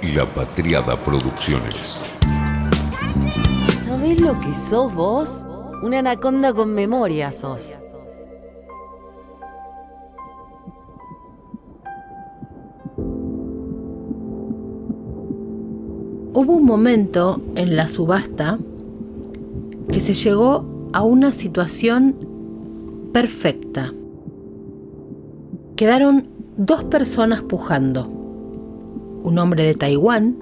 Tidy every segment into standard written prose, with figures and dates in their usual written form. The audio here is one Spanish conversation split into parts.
y La Patriada Producciones. ¿Sabés lo que sos vos? Una anaconda con memoria sos. Hubo un momento en la subasta que se llegó a una situación perfecta. Quedaron dos personas pujando. Un hombre de Taiwán,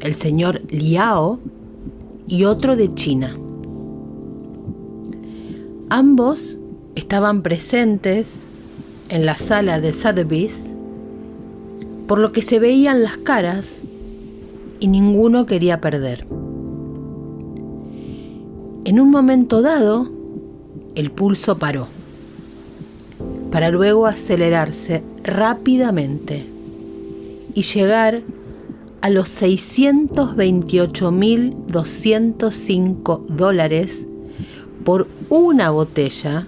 el señor Liao, y otro de China. Ambos estaban presentes en la sala de Sotheby's, por lo que se veían las caras y ninguno quería perder. En un momento dado, el pulso paró, para luego acelerarse rápidamente y llegar a los $628.205 por una botella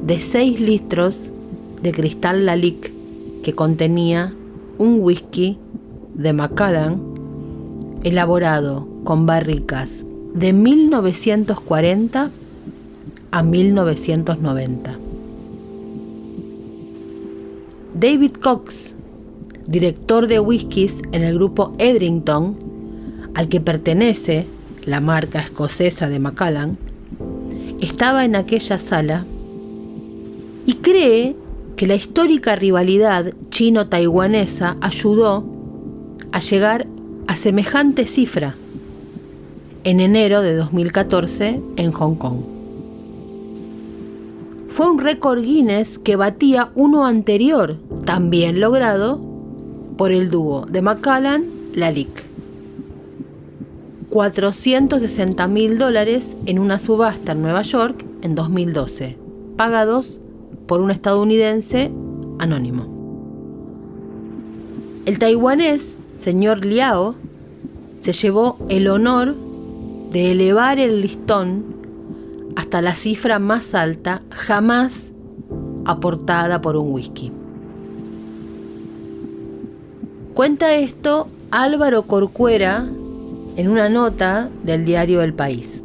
de 6 litros de cristal Lalique que contenía un whisky de Macallan elaborado con barricas de 1940 a 1990. David Cox, director de whiskies en el grupo Edrington, al que pertenece la marca escocesa de Macallan, estaba en aquella sala y cree que la histórica rivalidad chino-taiwanesa ayudó a llegar a semejante cifra en enero de 2014 en Hong Kong. Fue un récord Guinness que batía uno anterior, también logrado por el dúo de Macallan-Lalique. $460.000 en una subasta en Nueva York en 2012, pagados por un estadounidense anónimo. El taiwanés, señor Liao, se llevó el honor de elevar el listón hasta la cifra más alta jamás aportada por un whisky. Cuenta esto Álvaro Corcuera en una nota del diario El País.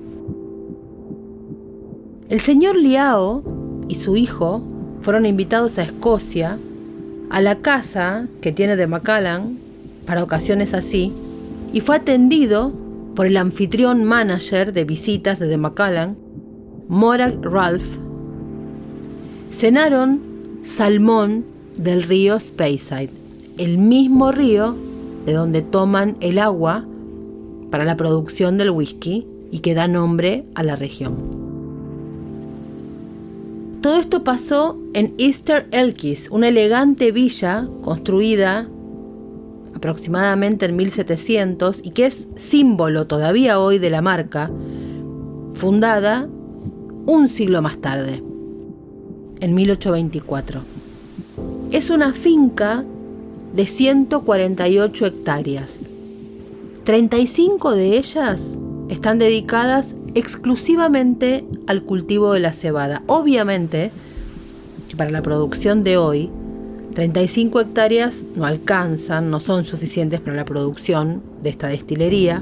El señor Liao y su hijo fueron invitados a Escocia, a la casa que tiene de Macallan para ocasiones así, y fue atendido por el anfitrión manager de visitas de Macallan, Morag Ralph. Cenaron salmón del río Speyside, el mismo río de donde toman el agua para la producción del whisky y que da nombre a la región. Todo esto pasó en Easter Elkis, una elegante villa construida aproximadamente en 1700 y que es símbolo todavía hoy de la marca, fundada un siglo más tarde, en 1824. Es una finca de 148 hectáreas. 35 de ellas están dedicadas exclusivamente al cultivo de la cebada. Obviamente, para la producción de hoy, 35 hectáreas no alcanzan, no son suficientes para la producción de esta destilería,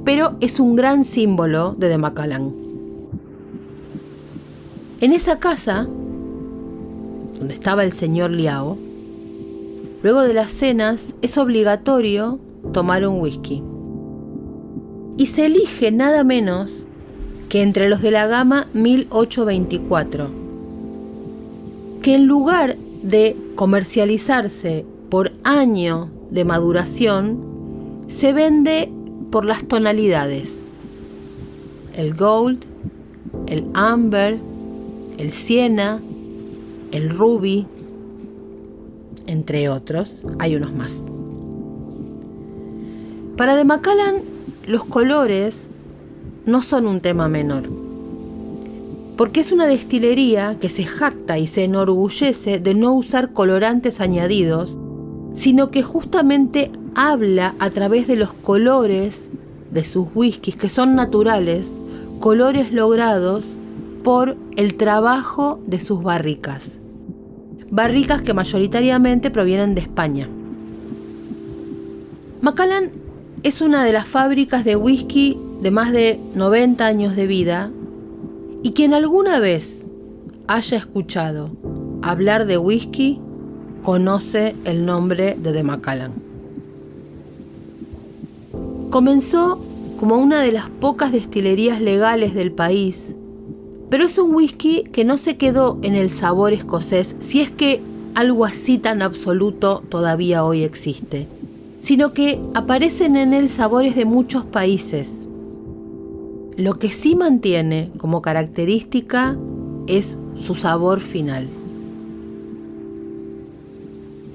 pero es un gran símbolo de Macallan. En esa casa, donde estaba el señor Liao, luego de las cenas es obligatorio tomar un whisky. Y se elige nada menos que entre los de la gama 1824, que en lugar de comercializarse por año de maduración, se vende por las tonalidades: el gold, el amber, el siena, el ruby, entre otros, hay unos más. Para de Macallan, los colores no son un tema menor, porque es una destilería que se jacta y se enorgullece de no usar colorantes añadidos, sino que justamente habla a través de los colores de sus whiskies, que son naturales, colores logrados por el trabajo de sus barricas. Barricas que mayoritariamente provienen de España. Macallan es una de las fábricas de whisky de más de 90 años de vida, y quien alguna vez haya escuchado hablar de whisky conoce el nombre de The Macallan. Comenzó como una de las pocas destilerías legales del país, pero es un whisky que no se quedó en el sabor escocés, si es que algo así tan absoluto todavía hoy existe, sino que aparecen en él sabores de muchos países. Lo que sí mantiene como característica es su sabor final.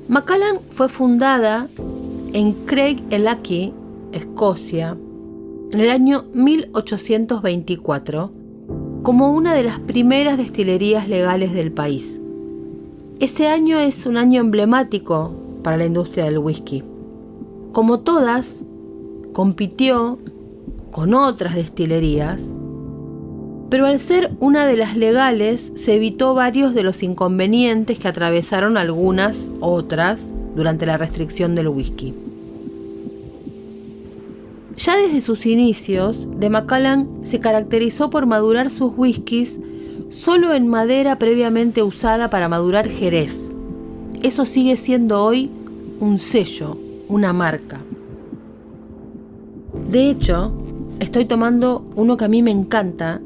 Macallan fue fundada en Craigellachie, Escocia, en el año 1824, como una de las primeras destilerías legales del país. Ese año es un año emblemático para la industria del whisky. Como todas, compitió con otras destilerías, pero al ser una de las legales se evitó varios de los inconvenientes que atravesaron algunas otras durante la restricción del whisky. Ya desde sus inicios, The Macallan se caracterizó por madurar sus whiskies solo en madera previamente usada para madurar jerez. Eso sigue siendo hoy un sello, una marca. De hecho, estoy tomando uno que a mí me encanta,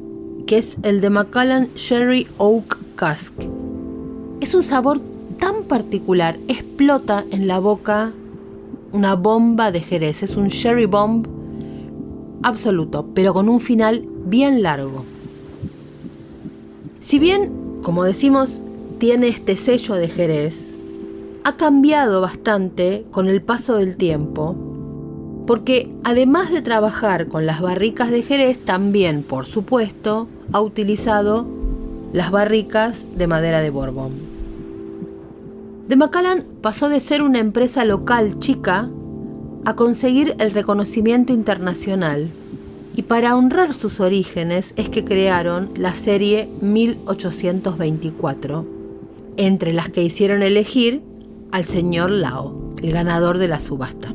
que es el de Macallan Sherry Oak Cask. Es un sabor tan particular, explota en la boca una bomba de jerez. Es un Sherry Bomb absoluto, pero con un final bien largo. Si bien, como decimos, tiene este sello de jerez, ha cambiado bastante con el paso del tiempo, porque además de trabajar con las barricas de jerez, también, por supuesto, ha utilizado las barricas de madera de Bourbon. The Macallan pasó de ser una empresa local chica a conseguir el reconocimiento internacional, y para honrar sus orígenes es que crearon la serie 1824, entre las que hicieron elegir al señor Lao, el ganador de la subasta.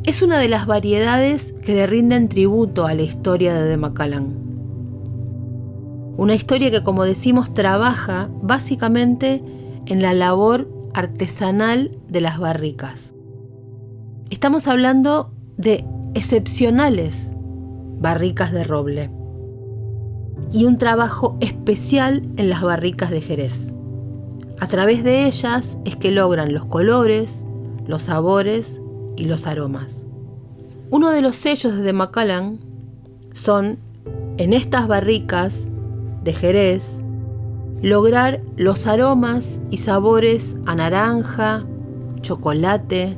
Es una de las variedades que le rinden tributo a la historia de The Macallan. Una historia que, como decimos, trabaja básicamente en la labor artesanal de las barricas. Estamos hablando de excepcionales barricas de roble y un trabajo especial en las barricas de jerez. A través de ellas es que logran los colores, los sabores y los aromas. Uno de los sellos de The Macallan son, en estas barricas de jerez, lograr los aromas y sabores a naranja, chocolate,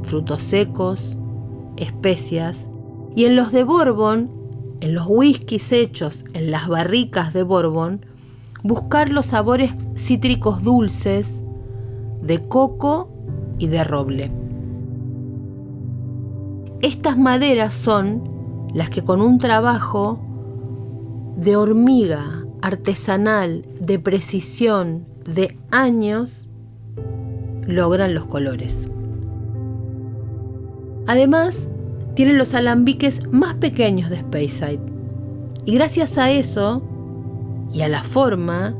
frutos secos, especias, y en los de Bourbon, en los whiskies hechos en las barricas de Bourbon, buscar los sabores cítricos dulces de coco y de roble. Estas maderas son las que, con un trabajo de hormiga artesanal, de precisión, de años, logran los colores. Además, tienen los alambiques más pequeños de Speyside, y gracias a eso y a la forma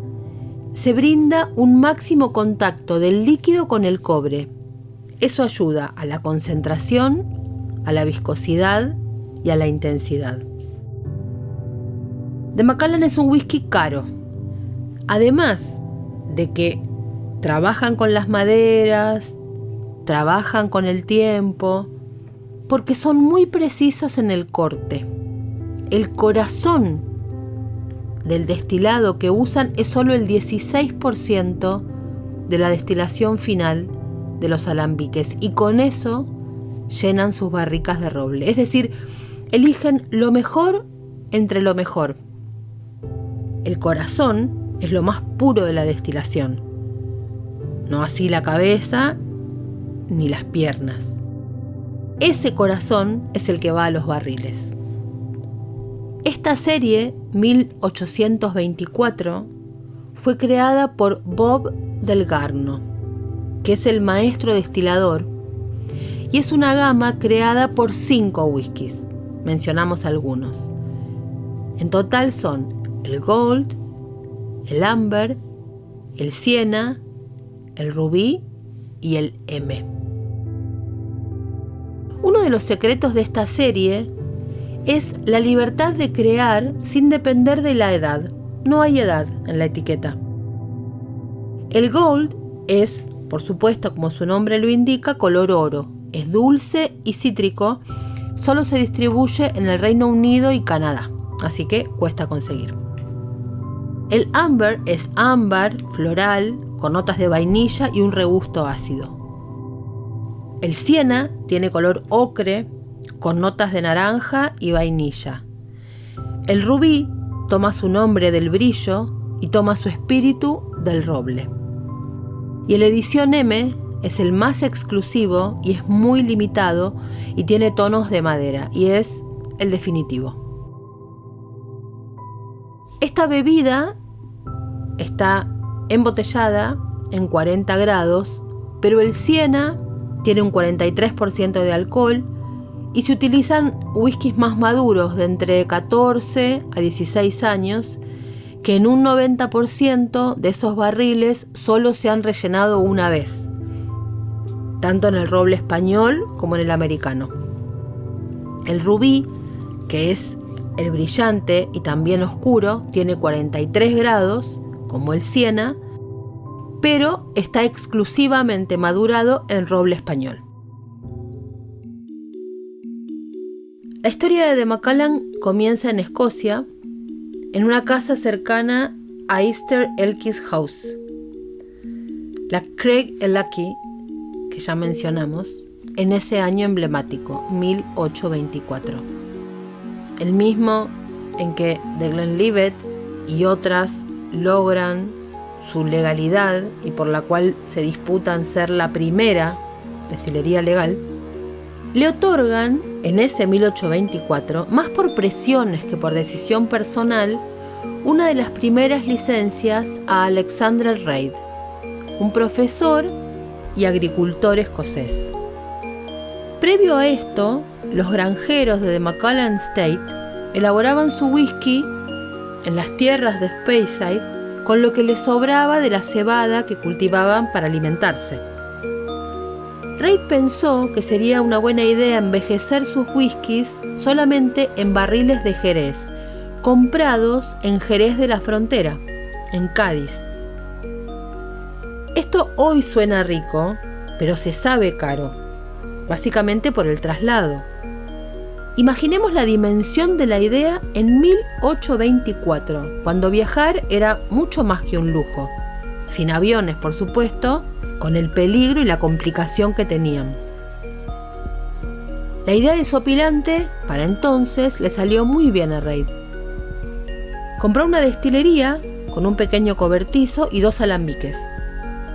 se brinda un máximo contacto del líquido con el cobre. Eso ayuda a la concentración, a la viscosidad y a la intensidad. The Macallan es un whisky caro, además de que trabajan con las maderas, trabajan con el tiempo, porque son muy precisos en el corte. El corazón del destilado que usan es solo el 16% de la destilación final de los alambiques, y con eso llenan sus barricas de roble. Es decir, eligen lo mejor entre lo mejor. El corazón es lo más puro de la destilación, no así la cabeza ni las piernas. Ese corazón es el que va a los barriles. Esta serie 1824 fue creada por Bob Del Garno, que es el maestro destilador, y es una gama creada por 5 whiskies. Mencionamos algunos. En total son el Gold, el Amber, el Siena, el Rubí y el M. Uno de los secretos de esta serie es la libertad de crear sin depender de la edad. No hay edad en la etiqueta. El Gold es, por supuesto, como su nombre lo indica, color oro. Es dulce y cítrico. Solo se distribuye en el Reino Unido y Canadá, así que cuesta conseguir. El Amber es ámbar, floral, con notas de vainilla y un regusto ácido. El Siena tiene color ocre, con notas de naranja y vainilla. El Rubí toma su nombre del brillo y toma su espíritu del roble. Y el edición M es el más exclusivo y es muy limitado y tiene tonos de madera y es el definitivo. Esta bebida está embotellada en 40 grados, pero el Siena tiene un 43% de alcohol y se utilizan whiskies más maduros de entre 14 a 16 años, que en un 90% de esos barriles solo se han rellenado una vez, tanto en el roble español como en el americano. El Rubí, que es el brillante y también oscuro, tiene 43 grados, como el Siena, pero está exclusivamente madurado en roble español. La historia de Macallan comienza en Escocia, en una casa cercana a Easter Elkis House. La Craig Ellachie, que ya mencionamos, en ese año emblemático, 1824. El mismo en que The Glenlivet y otras logran su legalidad y por la cual se disputan ser la primera destilería legal, le otorgan en ese 1824, más por presiones que por decisión personal, una de las primeras licencias a Alexander Reid, un profesor y agricultor escocés. Previo a esto, los granjeros de The Macallan Estate elaboraban su whisky en las tierras de Speyside con lo que les sobraba de la cebada que cultivaban para alimentarse. Reid pensó que sería una buena idea envejecer sus whiskies solamente en barriles de Jerez, comprados en Jerez de la Frontera, en Cádiz. Esto hoy suena rico, pero se sabe caro, básicamente por el traslado. Imaginemos la dimensión de la idea en 1824, cuando viajar era mucho más que un lujo, sin aviones, por supuesto, con el peligro y la complicación que tenían. La idea desopilante, para entonces, le salió muy bien a Reid. Compró una destilería con un pequeño cobertizo y 2 alambiques,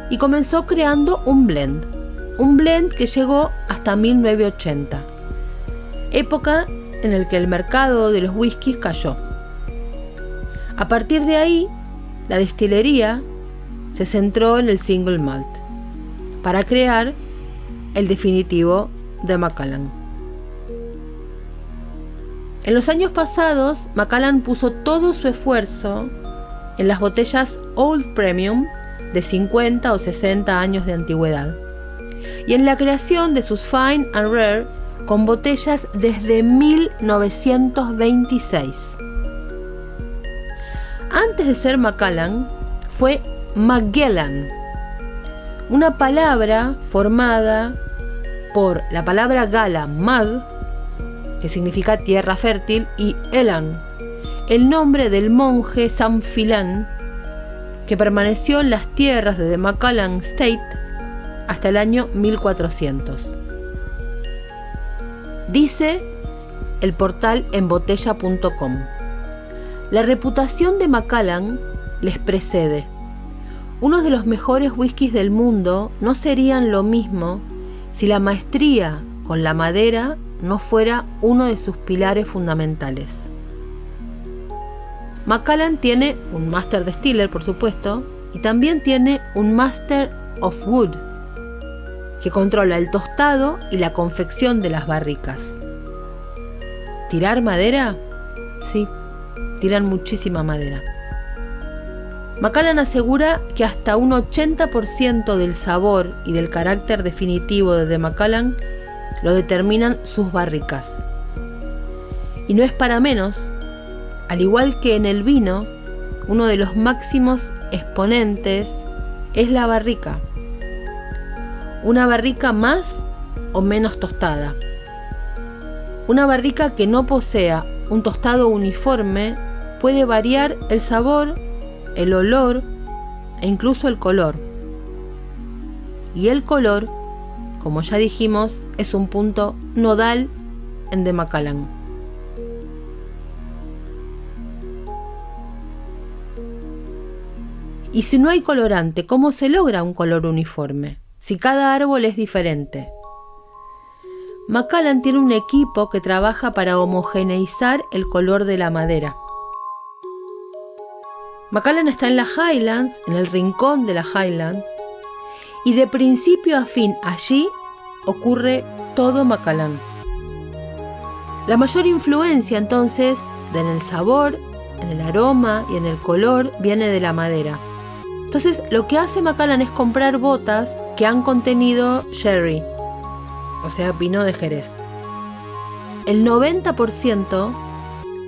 y comenzó creando un blend que llegó hasta 1980, época en la que el mercado de los whiskies cayó. A partir de ahí, la destilería se centró en el single malt, para crear el definitivo de Macallan. En los años pasados, Macallan puso todo su esfuerzo en las botellas Old Premium de 50 o 60 años de antigüedad y en la creación de sus Fine and Rare con botellas desde 1926. Antes de ser Macallan, fue Magellan, una palabra formada por la palabra gala mag, que significa tierra fértil, y Elan, el nombre del monje San Filán, que permaneció en las tierras de The Macallan Estate hasta el año 1400. Dice el portal enbotella.com: la reputación de Macallan les precede. Uno de los mejores whiskies del mundo no serían lo mismo si la maestría con la madera no fuera uno de sus pilares fundamentales. Macallan tiene un Master Distiller, por supuesto, y también tiene un Master of Wood, que controla el tostado y la confección de las barricas. ¿Tirar madera? Sí, tiran muchísima madera. Macallan asegura que hasta un 80% del sabor y del carácter definitivo de Macallan lo determinan sus barricas. Y no es para menos, al igual que en el vino, uno de los máximos exponentes es la barrica. Una barrica más o menos tostada. Una barrica que no posea un tostado uniforme puede variar el sabor, el olor e incluso el color. Y el color, como ya dijimos, es un punto nodal en de Macallan. Y si no hay colorante, ¿cómo se logra un color uniforme? Si cada árbol es diferente. Macallan tiene un equipo que trabaja para homogeneizar el color de la madera. Macallan está en las Highlands, en el rincón de las Highlands, y de principio a fin allí ocurre todo Macallan. La mayor influencia entonces en el sabor, en el aroma y en el color viene de la madera. Entonces lo que hace Macallan es comprar botas que han contenido sherry, o sea, vino de Jerez. El 90%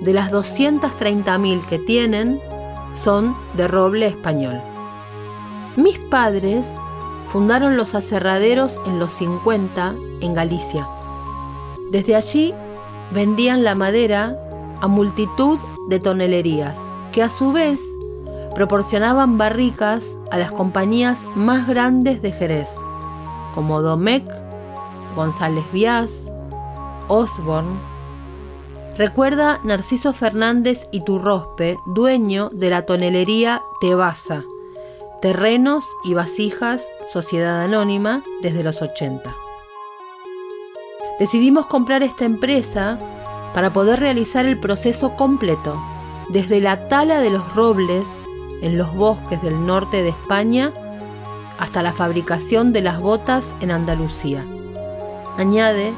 de las 230.000 que tienen son de roble español. Mis padres fundaron los aserraderos en los 50 en Galicia. Desde allí vendían la madera a multitud de tonelerías, que a su vez proporcionaban barricas a las compañías más grandes de Jerez, como Domecq, González Vías, Osborne. Recuerda Narciso Fernández Iturrospe, dueño de la tonelería Tebasa, Terrenos y Vasijas, Sociedad Anónima, desde los 80. Decidimos comprar esta empresa para poder realizar el proceso completo, desde la tala de los robles en los bosques del norte de España hasta la fabricación de las botas en Andalucía. Añade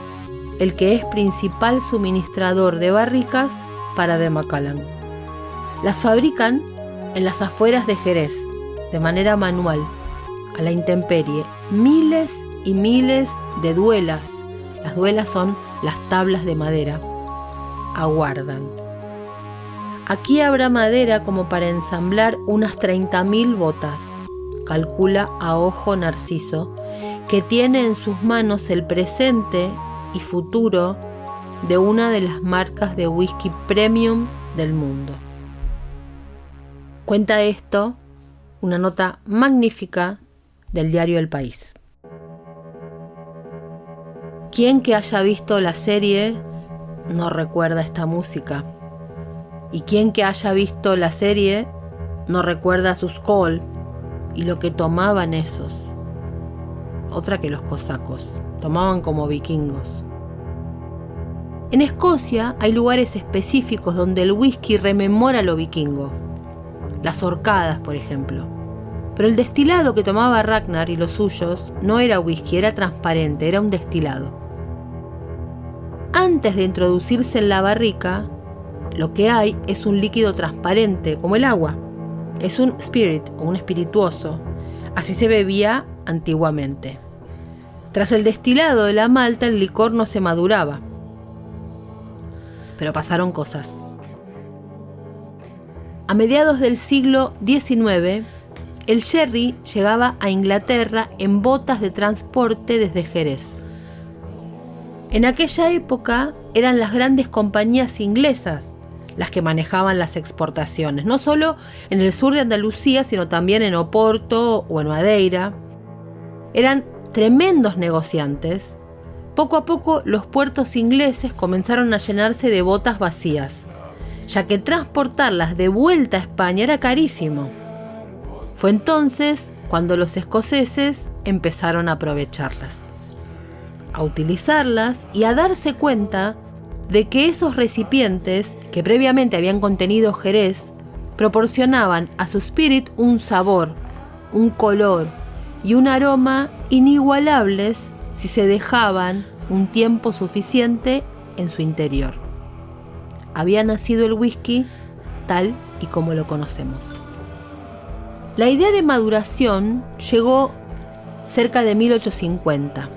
el que es principal suministrador de barricas para de Macallan. Las fabrican en las afueras de Jerez, de manera manual, a la intemperie, miles y miles de duelas. Las duelas son las tablas de madera. Aguardan. Aquí habrá madera como para ensamblar unas 30.000 botas, calcula a ojo Narciso, que tiene en sus manos el presente y futuro de una de las marcas de whisky premium del mundo. Cuenta esto una nota magnífica del diario El País. Quien que haya visto la serie no recuerda esta música. Y quien que haya visto la serie no recuerda sus skål y lo que tomaban esos. Otra que los cosacos, tomaban como vikingos. En Escocia hay lugares específicos donde el whisky rememora lo vikingo. Las horcadas, por ejemplo. Pero el destilado que tomaba Ragnar y los suyos no era whisky, era transparente, era un destilado. Antes de introducirse en la barrica, lo que hay es un líquido transparente, como el agua. Es un spirit o un espirituoso. Así se bebía antiguamente. Tras el destilado de la malta, el licor no se maduraba. Pero pasaron cosas. A mediados del siglo XIX, el sherry llegaba a Inglaterra en botas de transporte desde Jerez. En aquella época eran las grandes compañías inglesas las que manejaban las exportaciones, no solo en el sur de Andalucía, sino también en Oporto o en Madeira. Eran tremendos negociantes. Poco a poco los puertos ingleses comenzaron a llenarse de botas vacías, ya que transportarlas de vuelta a España era carísimo. Fue entonces cuando los escoceses empezaron a aprovecharlas, a utilizarlas y a darse cuenta de que esos recipientes que previamente habían contenido Jerez proporcionaban a su spirit un sabor, un color y un aroma inigualables si se dejaban un tiempo suficiente en su interior. Había nacido el whisky tal y como lo conocemos. La idea de maduración llegó cerca de 1850.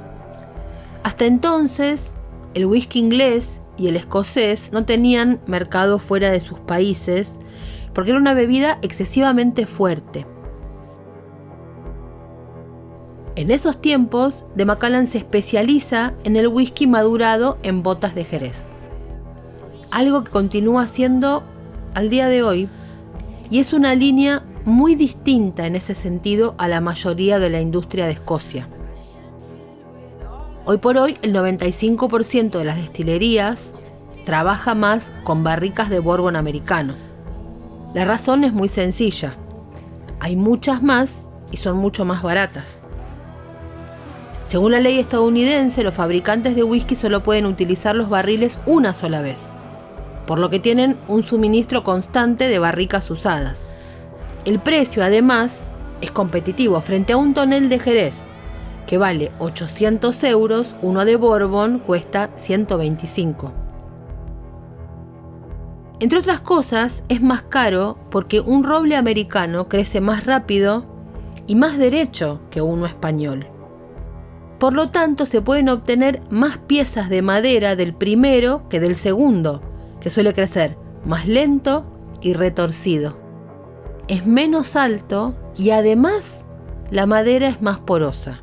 Hasta entonces, el whisky inglés y el escocés no tenían mercado fuera de sus países porque era una bebida excesivamente fuerte. En esos tiempos, de Macallan se especializa en el whisky madurado en botas de Jerez. Algo que continúa siendo al día de hoy, y es una línea muy distinta en ese sentido a la mayoría de la industria de Escocia. Hoy por hoy, el 95% de las destilerías trabaja más con barricas de bourbon americano. La razón es muy sencilla. Hay muchas más y son mucho más baratas. Según la ley estadounidense, los fabricantes de whisky solo pueden utilizar los barriles una sola vez, por lo que tienen un suministro constante de barricas usadas. El precio, además, es competitivo. Frente a un tonel de Jerez, que vale 800 euros, uno de Bourbon cuesta 125. Entre otras cosas, es más caro porque un roble americano crece más rápido y más derecho que uno español. Por lo tanto, se pueden obtener más piezas de madera del primero que del segundo, que suele crecer más lento y retorcido. Es menos alto y además la madera es más porosa.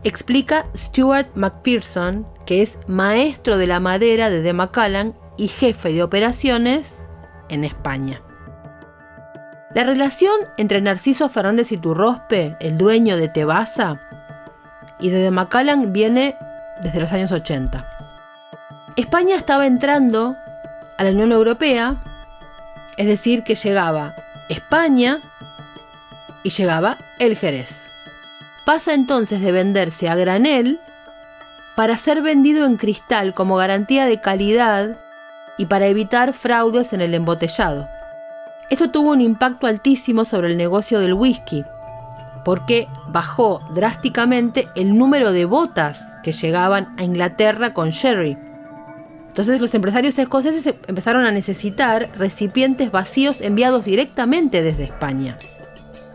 Explica Stuart McPherson, que es maestro de la madera de Macallan y jefe de operaciones en España. La relación entre Narciso Fernández Iturrospe, el dueño de Tebasa, y de Macallan viene desde los años 80. España estaba entrando a la Unión Europea, es decir, que llegaba España y llegaba el Jerez. Pasa entonces de venderse a granel para ser vendido en cristal como garantía de calidad y para evitar fraudes en el embotellado. Esto tuvo un impacto altísimo sobre el negocio del whisky, porque bajó drásticamente el número de botas que llegaban a Inglaterra con sherry. Entonces los empresarios escoceses empezaron a necesitar recipientes vacíos enviados directamente desde España.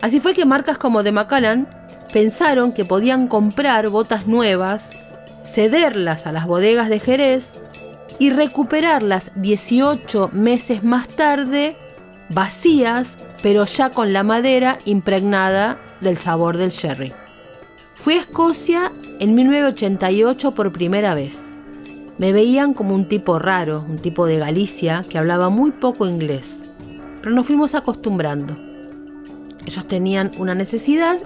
Así fue que marcas como de Macallan pensaron que podían comprar botas nuevas, cederlas a las bodegas de Jerez y recuperarlas 18 meses más tarde, vacías, pero ya con la madera impregnada del sabor del sherry. Fui a Escocia en 1988 por primera vez. Me veían como un tipo raro, un tipo de Galicia que hablaba muy poco inglés, pero nos fuimos acostumbrando. Ellos tenían una necesidad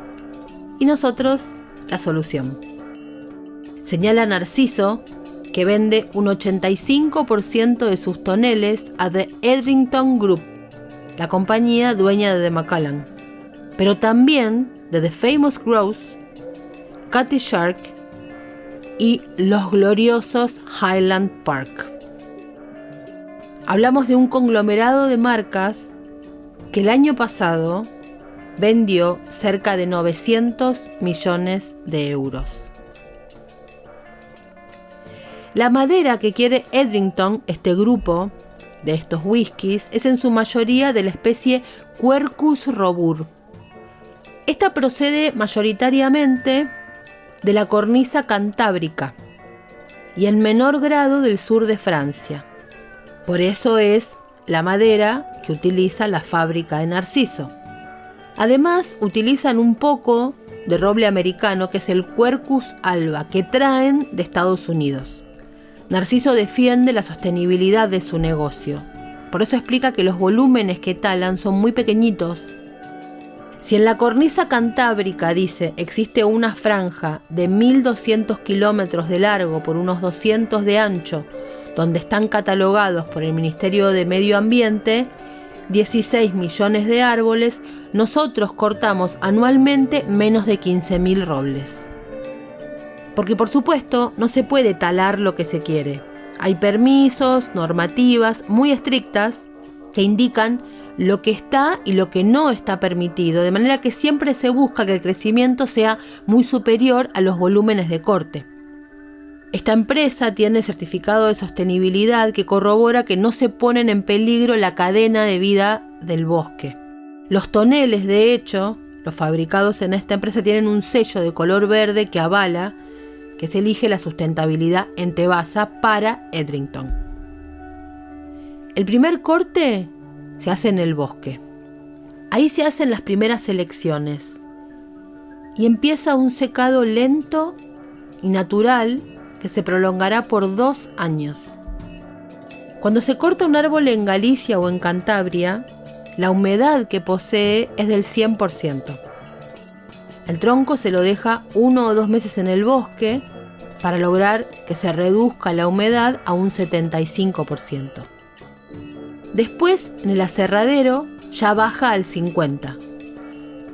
y nosotros la solución. Señala Narciso que vende un 85% de sus toneles a The Edrington Group, la compañía dueña de Macallan, pero también de The Famous Grouse, Cutty Shark y los gloriosos Highland Park. Hablamos de un conglomerado de marcas que el año pasado vendió cerca de 900 millones de euros. La madera que quiere Edrington, este grupo de estos whiskies, es en su mayoría de la especie Quercus robur. Esta procede mayoritariamente de la cornisa cantábrica y en menor grado del sur de Francia. Por eso es la madera que utiliza la fábrica de Narciso. Además, utilizan un poco de roble americano, que es el Quercus alba, que traen de Estados Unidos. Narciso defiende la sostenibilidad de su negocio. Por eso explica que los volúmenes que talan son muy pequeñitos. Si en la cornisa cantábrica, dice, existe una franja de 1.200 kilómetros de largo por unos 200 de ancho, donde están catalogados por el Ministerio de Medio Ambiente 16 millones de árboles, nosotros cortamos anualmente menos de 15.000 robles. Porque por supuesto no se puede talar lo que se quiere. Hay permisos, normativas muy estrictas que indican lo que está y lo que no está permitido, de manera que siempre se busca que el crecimiento sea muy superior a los volúmenes de corte. Esta empresa tiene certificado de sostenibilidad que corrobora que no se ponen en peligro la cadena de vida del bosque. Los toneles, de hecho, los fabricados en esta empresa tienen un sello de color verde que avala que se elige la sustentabilidad en Tevasa para Edrington. El primer corte se hace en el bosque. Ahí se hacen las primeras selecciones y empieza un secado lento y natural que se prolongará por 2 años. Cuando se corta un árbol en Galicia o en Cantabria, la humedad que posee es del 100%. El tronco se lo deja 1 o 2 meses en el bosque para lograr que se reduzca la humedad a un 75%. Después, en el aserradero, ya baja al 50%.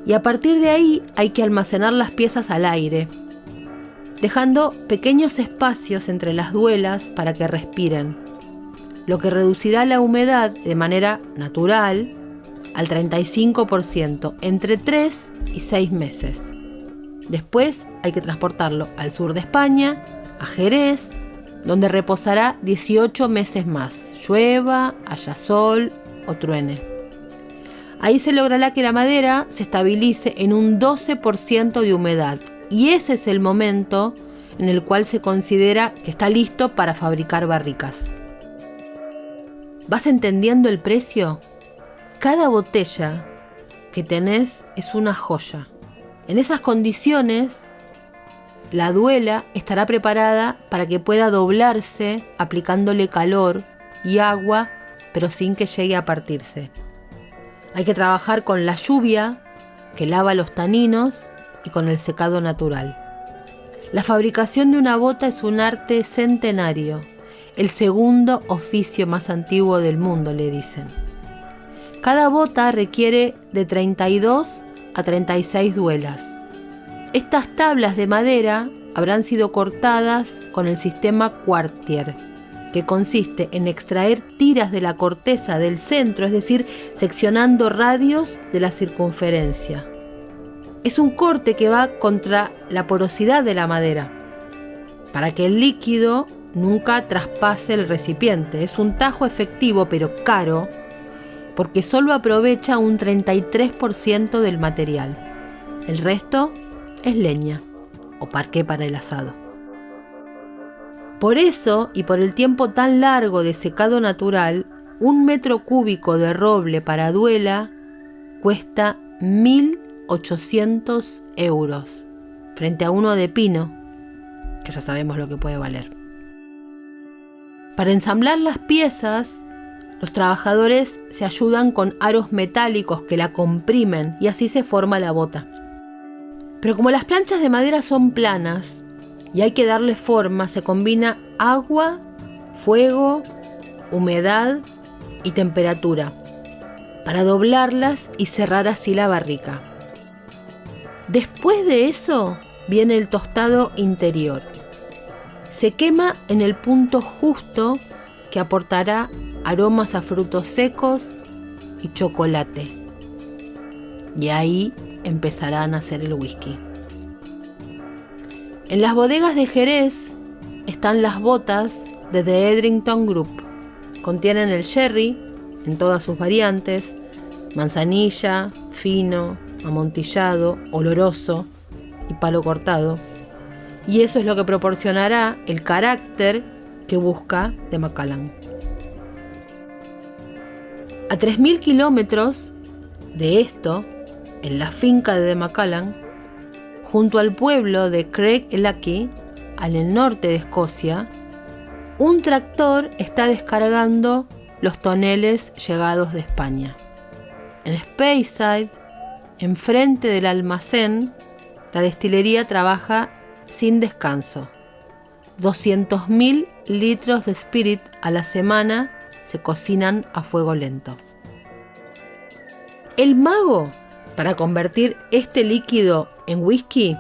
Y a partir de ahí hay que almacenar las piezas al aire, dejando pequeños espacios entre las duelas para que respiren, lo que reducirá la humedad de manera natural al 35% entre 3 y 6 meses. Después hay que transportarlo al sur de España, a Jerez, donde reposará 18 meses más, llueva, haya sol o truene. Ahí se logrará que la madera se estabilice en un 12% de humedad, y ese es el momento en el cual se considera que está listo para fabricar barricas. ¿Vas entendiendo el precio? Cada botella que tenés es una joya. En esas condiciones, la duela estará preparada para que pueda doblarse aplicándole calor y agua, pero sin que llegue a partirse. Hay que trabajar con la lluvia, que lava los taninos, y con el secado natural. La fabricación de una bota es un arte centenario, el segundo oficio más antiguo del mundo, le dicen. Cada bota requiere de 32 a 36 duelas. Estas tablas de madera habrán sido cortadas con el sistema Quartier, que consiste en extraer tiras de la corteza del centro, es decir, seccionando radios de la circunferencia. Es un corte que va contra la porosidad de la madera, para que el líquido nunca traspase el recipiente. Es un tajo efectivo pero caro, porque solo aprovecha un 33% del material. El resto es leña o parqué para el asado. Por eso, y por el tiempo tan largo de secado natural, 1 metro cúbico de roble para duela cuesta 1.800 euros, frente a uno de pino, que ya sabemos lo que puede valer. Para ensamblar las piezas, los trabajadores se ayudan con aros metálicos que la comprimen y así se forma la bota. Pero como las planchas de madera son planas y hay que darle forma, se combina agua, fuego, humedad y temperatura para doblarlas y cerrar así la barrica. Después de eso viene el tostado interior. Se quema en el punto justo que aportará aromas a frutos secos y chocolate. Y ahí empezará a nacer el whisky. En las bodegas de Jerez están las botas de The Edrington Group. Contienen el sherry en todas sus variantes, manzanilla, fino, amontillado, oloroso y palo cortado. Y eso es lo que proporcionará el carácter que busca The Macallan. A 3.000 kilómetros de esto, en la finca de The Macallan, junto al pueblo de Craigellachie, al norte de Escocia, un tractor está descargando los toneles llegados de España. En Speyside, enfrente del almacén, la destilería trabaja sin descanso. 200.000 litros de spirit a la semana se cocinan a fuego lento. El mago para convertir este líquido en whisky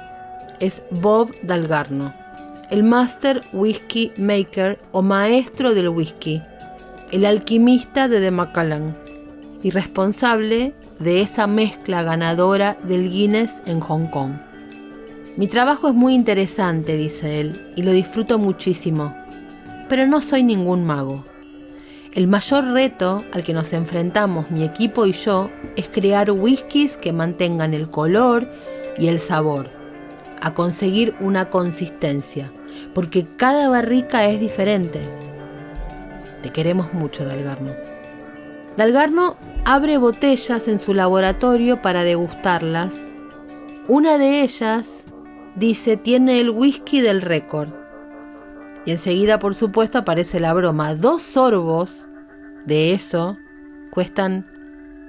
es Bob Dalgarno, el Master Whisky Maker o maestro del whisky, el alquimista de The Macallan. y responsable de esa mezcla ganadora del Guinness en Hong Kong. Mi trabajo es muy interesante, dice él, y lo disfruto muchísimo, pero no soy ningún mago. El mayor reto al que nos enfrentamos mi equipo y yo es crear whiskies que mantengan el color y el sabor, a conseguir una consistencia, porque cada barrica es diferente. Te queremos mucho, Dalgarno. Dalgarno abre botellas en su laboratorio para degustarlas. Una de ellas, dice, tiene el whisky del récord. Y enseguida, por supuesto, aparece la broma. 2 sorbos de eso cuestan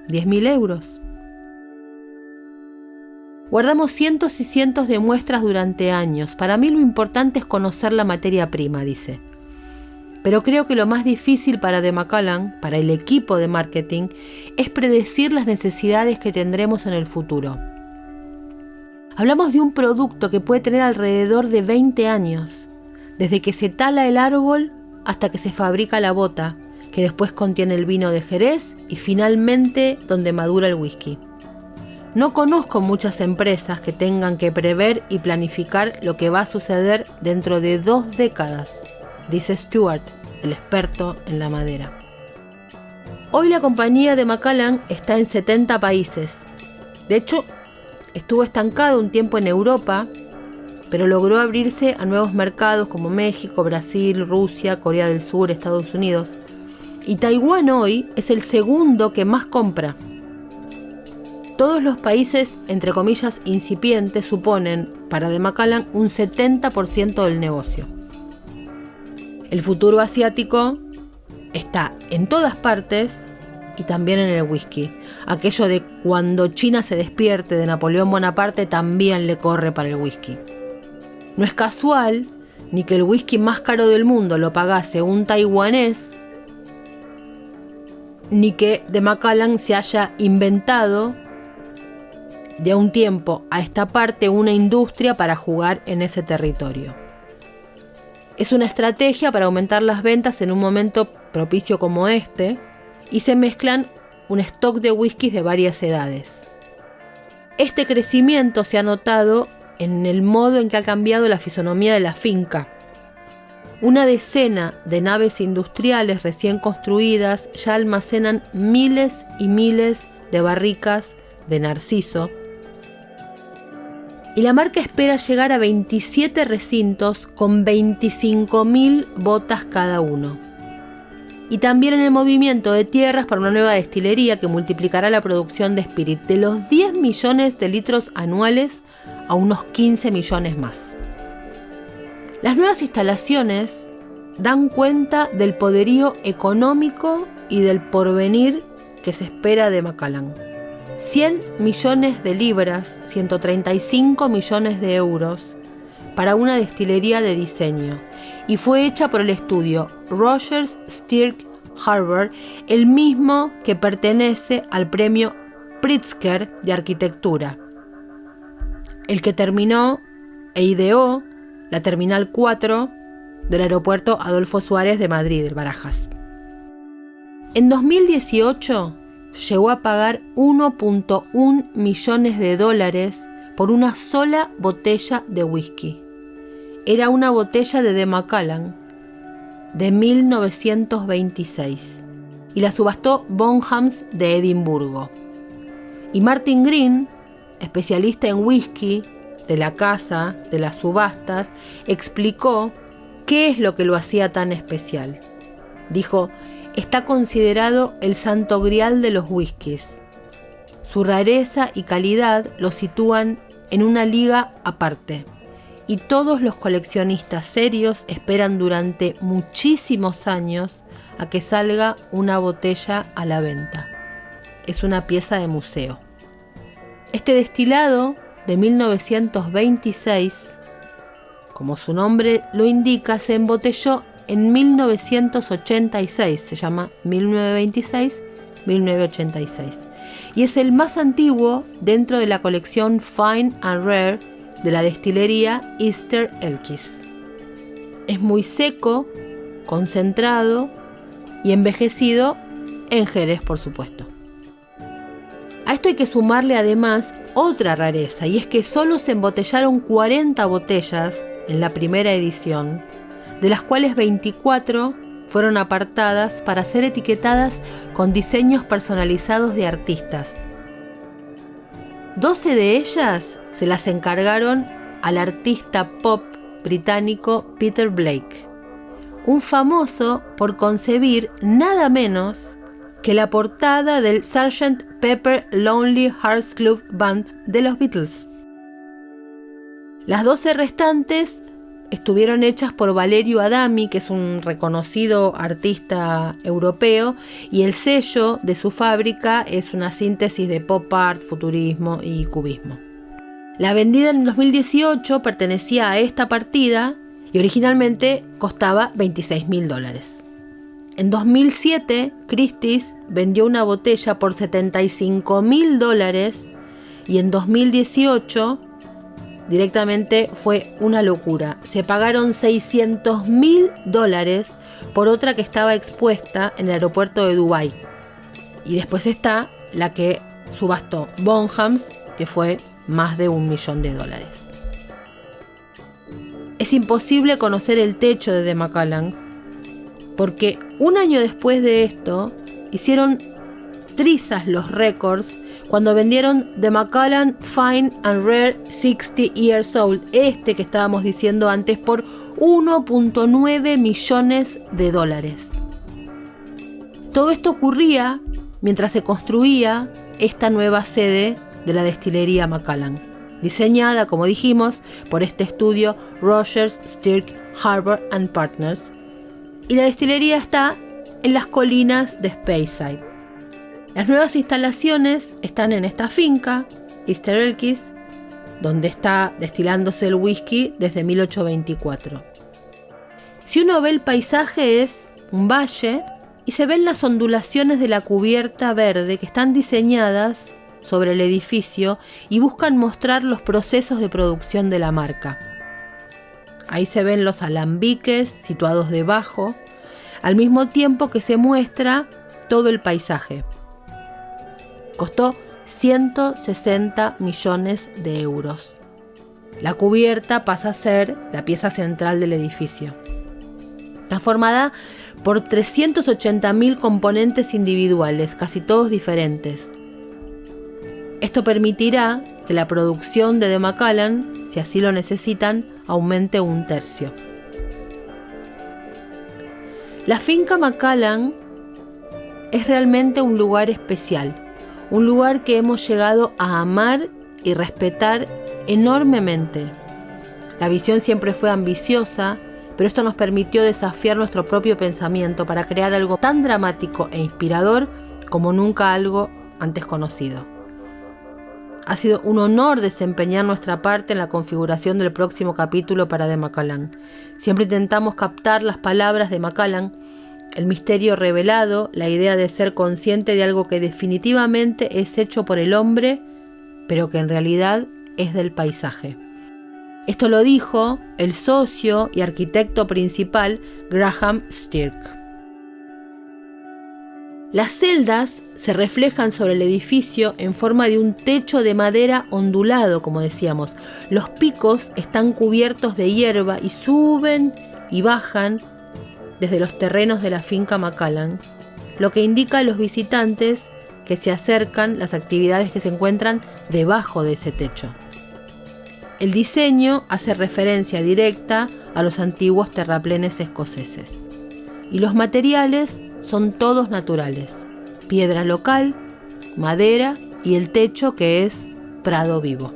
10.000 euros. Guardamos cientos y cientos de muestras durante años. Para mí lo importante es conocer la materia prima, dice. Pero creo que lo más difícil para The Macallan, para el equipo de marketing, es predecir las necesidades que tendremos en el futuro. Hablamos de un producto que puede tener alrededor de 20 años, desde que se tala el árbol hasta que se fabrica la bota, que después contiene el vino de Jerez y finalmente donde madura el whisky. No conozco muchas empresas que tengan que prever y planificar lo que va a suceder dentro de 2 décadas, dice Stuart, el experto en la madera. Hoy la compañía de Macallan está en 70 países. De hecho, estuvo estancado un tiempo en Europa, pero logró abrirse a nuevos mercados como México, Brasil, Rusia, Corea del Sur, Estados Unidos. Y Taiwán hoy es el segundo que más compra. Todos los países, entre comillas, incipientes, suponen para The Macallan un 70% del negocio. El futuro asiático está en todas partes y también en el whisky. Aquello de cuando China se despierte de Napoleón Bonaparte también le corre para el whisky. No es casual ni que el whisky más caro del mundo lo pagase un taiwanés, ni que The Macallan se haya inventado de un tiempo a esta parte una industria para jugar en ese territorio. Es una estrategia para aumentar las ventas en un momento propicio como este, y se mezclan un stock de whiskies de varias edades. Este crecimiento se ha notado en el modo en que ha cambiado la fisonomía de la finca. Una decena de naves industriales recién construidas ya almacenan miles y miles de barricas de narciso, y la marca espera llegar a 27 recintos con 25.000 botas cada uno. Y también en el movimiento de tierras para una nueva destilería que multiplicará la producción de spirit de los 10 millones de litros anuales a unos 15 millones más. Las nuevas instalaciones dan cuenta del poderío económico y del porvenir que se espera de Macallan. 100 millones de libras, 135 millones de euros para una destilería de diseño, y fue hecha por el estudio Rogers Stirk Harbour, el mismo que pertenece al premio Pritzker de arquitectura, el que terminó e ideó la Terminal 4 del aeropuerto Adolfo Suárez de Madrid, el Barajas. En 2018 llegó a pagar 1.1 millones de dólares por una sola botella de whisky. Era una botella de The Macallan de 1926 y la subastó Bonhams de Edimburgo. Y Martin Green, especialista en whisky de la casa de las subastas, explicó qué es lo que lo hacía tan especial. Dijo: está considerado el santo grial de los whiskies. Su rareza y calidad lo sitúan en una liga aparte, y todos los coleccionistas serios esperan durante muchísimos años a que salga una botella a la venta. Es una pieza de museo. Este destilado de 1926, como su nombre lo indica, se embotelló en 1986, se llama 1926-1986, y es el más antiguo dentro de la colección Fine and Rare de la destilería Easter Elkis. Es muy seco, concentrado y envejecido en Jerez, por supuesto. A esto hay que sumarle además otra rareza, y es que solo se embotellaron 40 botellas en la primera edición, de las cuales 24 fueron apartadas para ser etiquetadas con diseños personalizados de artistas. 12 de ellas se las encargaron al artista pop británico Peter Blake, un famoso por concebir nada menos que la portada del Sgt. Pepper Lonely Hearts Club Band de los Beatles. Las 12 restantes estuvieron hechas por Valerio Adami, que es un reconocido artista europeo, y el sello de su fábrica es una síntesis de pop art, futurismo y cubismo. La vendida en 2018 pertenecía a esta partida y originalmente costaba $26.000. En 2007, Christie's vendió una botella por $75.000 y en 2018 directamente fue una locura. Se pagaron $600.000 por otra que estaba expuesta en el aeropuerto de Dubái. Y después está la que subastó Bonhams, que fue más de $1 millón. Es imposible conocer el techo de The Macallans, porque un año después de esto hicieron trizas los récords cuando vendieron The Macallan Fine and Rare 60 Years Old, que estábamos diciendo antes, por $1.9 millones. Todo esto ocurría mientras se construía esta nueva sede de la destilería Macallan, diseñada, como dijimos, por este estudio Rogers, Stirk, Harbour and Partners, y la destilería está en las colinas de Speyside. Las nuevas instalaciones están en esta finca, Easter Elkis, donde está destilándose el whisky desde 1824. Si uno ve el paisaje, es un valle y se ven las ondulaciones de la cubierta verde que están diseñadas sobre el edificio y buscan mostrar los procesos de producción de la marca. Ahí se ven los alambiques situados debajo, al mismo tiempo que se muestra todo el paisaje. Costó 160 millones de euros. La cubierta pasa a ser la pieza central del edificio. Está formada por 380.000 componentes individuales, casi todos diferentes. Esto permitirá que la producción de The Macallan, si así lo necesitan, aumente 1/3. La finca Macallan es realmente un lugar especial, un lugar que hemos llegado a amar y respetar enormemente. La visión siempre fue ambiciosa, pero esto nos permitió desafiar nuestro propio pensamiento para crear algo tan dramático e inspirador como nunca algo antes conocido. Ha sido un honor desempeñar nuestra parte en la configuración del próximo capítulo para The Macallan. Siempre intentamos captar las palabras de Macallan, el misterio revelado, la idea de ser consciente de algo que definitivamente es hecho por el hombre, pero que en realidad es del paisaje. Esto lo dijo el socio y arquitecto principal Graham Stirk. Las celdas se reflejan sobre el edificio en forma de un techo de madera ondulado, como decíamos. Los picos están cubiertos de hierba y suben y bajan desde los terrenos de la finca Macallan, lo que indica a los visitantes que se acercan las actividades que se encuentran debajo de ese techo. El diseño hace referencia directa a los antiguos terraplenes escoceses. Y los materiales son todos naturales: piedra local, madera y el techo, que es prado vivo.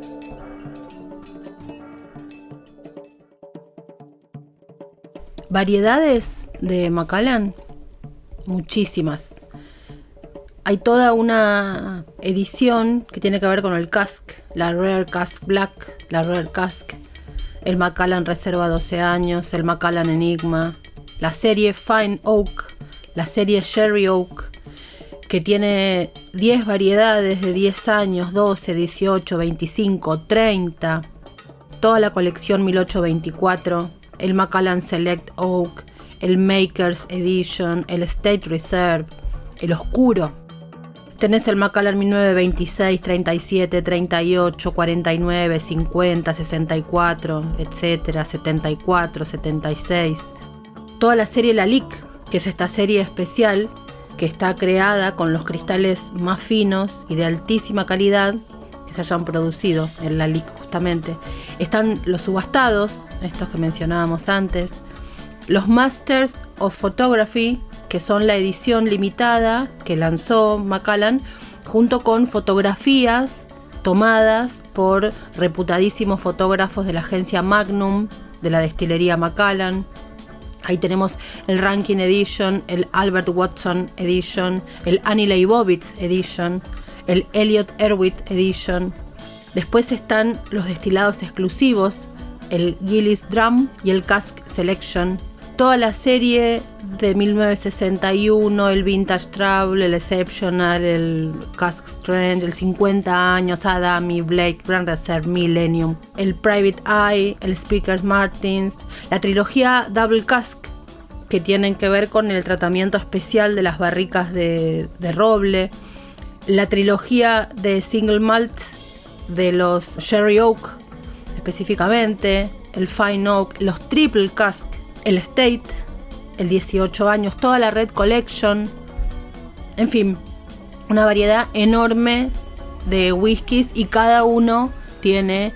¿Variedades de Macallan? Muchísimas. Hay toda una edición que tiene que ver con el cask, la Rare Cask Black, la Rare Cask, el Macallan Reserva 12 años, el Macallan Enigma, la serie Fine Oak, la serie Sherry Oak, que tiene 10 variedades de 10 años, 12, 18, 25, 30, toda la colección 1824, el Macallan Select Oak, el Makers Edition, el State Reserve, el Oscuro. Tenés el Macallan 1926, 37, 38, 49, 50, 64, etcétera, 74, 76. Toda la serie Lalique, que es esta serie especial que está creada con los cristales más finos y de altísima calidad que se hayan producido en Lalique justamente. Están los subastados, estos que mencionábamos antes, los Masters of Photography, que son la edición limitada que lanzó Macallan, junto con fotografías tomadas por reputadísimos fotógrafos de la agencia Magnum, de la destilería Macallan. Ahí tenemos el Rankin Edition, el Albert Watson Edition, el Annie Leibovitz Edition, el Elliot Erwitt Edition. Después están los destilados exclusivos, el Gillis Drum y el Cask Selection. Toda la serie de 1961, el Vintage Travel, el Exceptional, el Cask Strength, el 50 años, Adamy, Blake, Grand Reserve, Millennium, el Private Eye, el Speakers Martins, la trilogía Double Cask, que tienen que ver con el tratamiento especial de las barricas de roble, la trilogía de Single Malt de los Sherry Oak específicamente, el Fine Oak, los Triple Cask, el Estate, el 18 años, toda la Red Collection, en fin, una variedad enorme de whiskies y cada uno tiene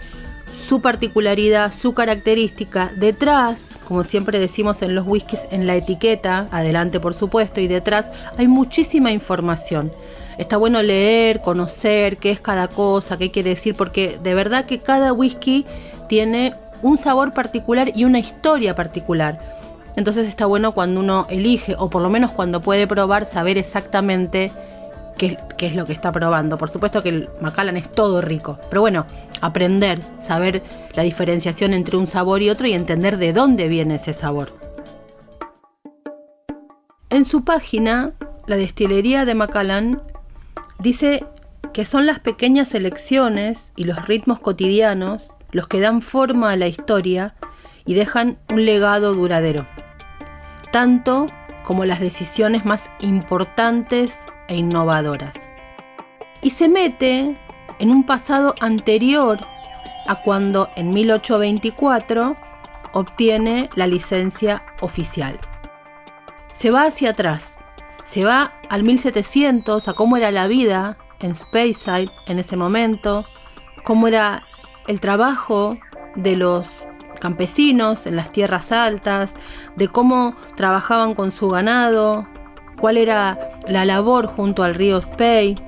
su particularidad, su característica. Detrás, como siempre decimos en los whiskies, en la etiqueta, adelante por supuesto, y detrás hay muchísima información. Está bueno leer, conocer qué es cada cosa, qué quiere decir, porque de verdad que cada whisky tiene un sabor particular y una historia particular. Entonces está bueno cuando uno elige, o por lo menos cuando puede probar, saber exactamente qué es lo que está probando. Por supuesto que el Macallan es todo rico, pero bueno, aprender, saber la diferenciación entre un sabor y otro y entender de dónde viene ese sabor. En su página, la destilería de Macallan dice que son las pequeñas elecciones y los ritmos cotidianos los que dan forma a la historia y dejan un legado duradero, tanto como las decisiones más importantes e innovadoras. Y se mete en un pasado anterior a cuando en 1824 obtiene la licencia oficial. Se va hacia atrás, se va al 1700, a cómo era la vida en Speyside en ese momento, cómo era el trabajo de los campesinos en las tierras altas, de cómo trabajaban con su ganado, cuál era la labor junto al río Spey.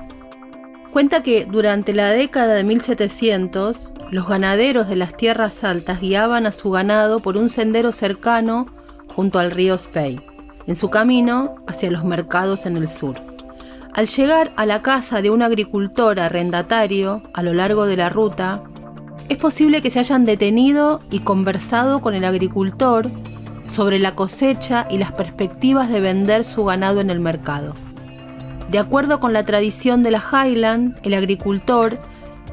Cuenta que durante la década de 1700, los ganaderos de las tierras altas guiaban a su ganado por un sendero cercano junto al río Spey, en su camino hacia los mercados en el sur. Al llegar a la casa de un agricultor arrendatario a lo largo de la ruta, es posible que se hayan detenido y conversado con el agricultor sobre la cosecha y las perspectivas de vender su ganado en el mercado. De acuerdo con la tradición de la Highland, el agricultor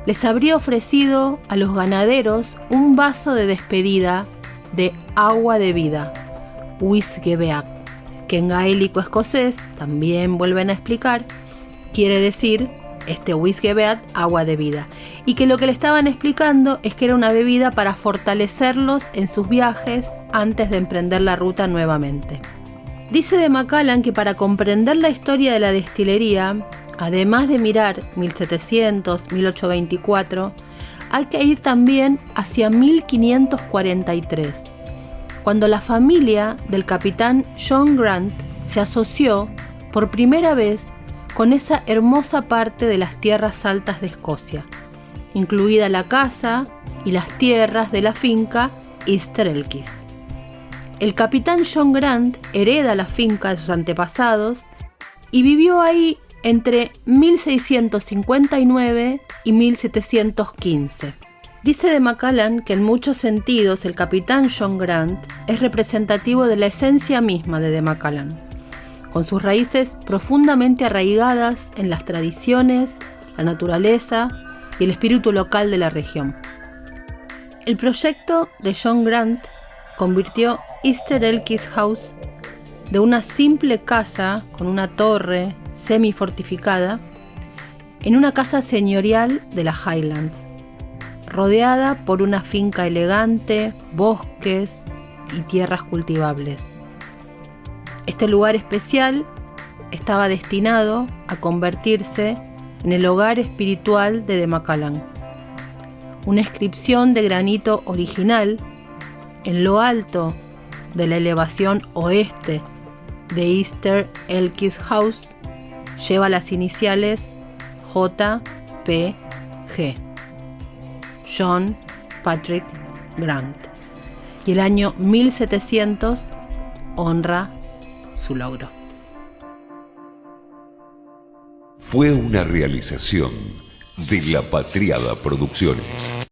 les habría ofrecido a los ganaderos un vaso de despedida de agua de vida, Uisgebeach, que en gaélico escocés, también vuelven a explicar, quiere decir Uisgebeach, agua de vida, y que lo que le estaban explicando es que era una bebida para fortalecerlos en sus viajes antes de emprender la ruta nuevamente. Dice de Macallan que para comprender la historia de la destilería, además de mirar 1700, 1824, hay que ir también hacia 1543, cuando la familia del capitán John Grant se asoció por primera vez con esa hermosa parte de las tierras altas de Escocia, incluida la casa y las tierras de la finca Easter Elkis. El capitán John Grant hereda la finca de sus antepasados y vivió ahí entre 1659 y 1715. Dice de Macallan que en muchos sentidos el capitán John Grant es representativo de la esencia misma de Macallan, con sus raíces profundamente arraigadas en las tradiciones, la naturaleza y el espíritu local de la región. El proyecto de John Grant convirtió Easter Elkis House de una simple casa con una torre semi-fortificada en una casa señorial de las Highlands, rodeada por una finca elegante, bosques y tierras cultivables. Este lugar especial estaba destinado a convertirse en el hogar espiritual de Macallan. Una inscripción de granito original en lo alto de la elevación oeste de Easter Elkis House lleva las iniciales JPG, John Patrick Grant, y el año 1700 honra su logro. Fue una realización de La Patriada Producciones.